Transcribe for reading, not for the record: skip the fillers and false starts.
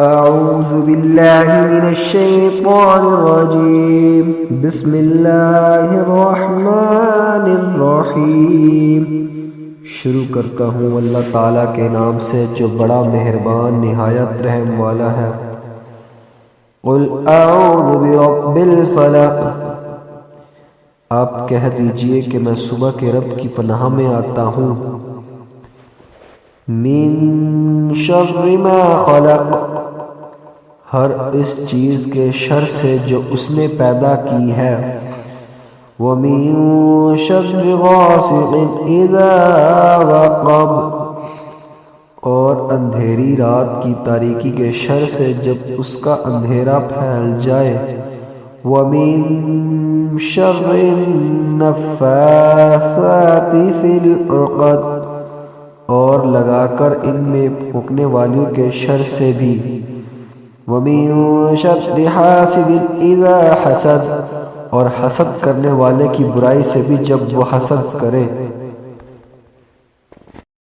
أعوذ بالله من الشيطان الرجيم بسم الله الرحمن الرحیم۔ شروع کرتا ہوں اللہ تعالیٰ کے نام سے جو بڑا مہربان نہایت رحم والا ہے۔ قل اعوذ برب الفلق، آپ کہہ دیجئے کہ میں صبح کے رب کی پناہ میں آتا ہوں۔ من شر ما خلق، ہر اس چیز کے شر سے جو اس نے پیدا کی ہے۔ وَمِن شَرِّ غَاسِقٍ إِذَا وَقَبَ، اور اندھیری رات کی تاریکی کے شر سے جب اس کا اندھیرا پھیل جائے۔ وَمِن شَرِّ النَّفَّاثَاتِ فِي الْعُقَدِ، اور لگا کر ان میں پھونکنے والیوں کے شر سے بھی۔ وَمِن شَرِّ حَاسِدٍ إِذَا حَسَدَ، اور حسد کرنے والے کی برائی سے بھی جب وہ حسد کرے۔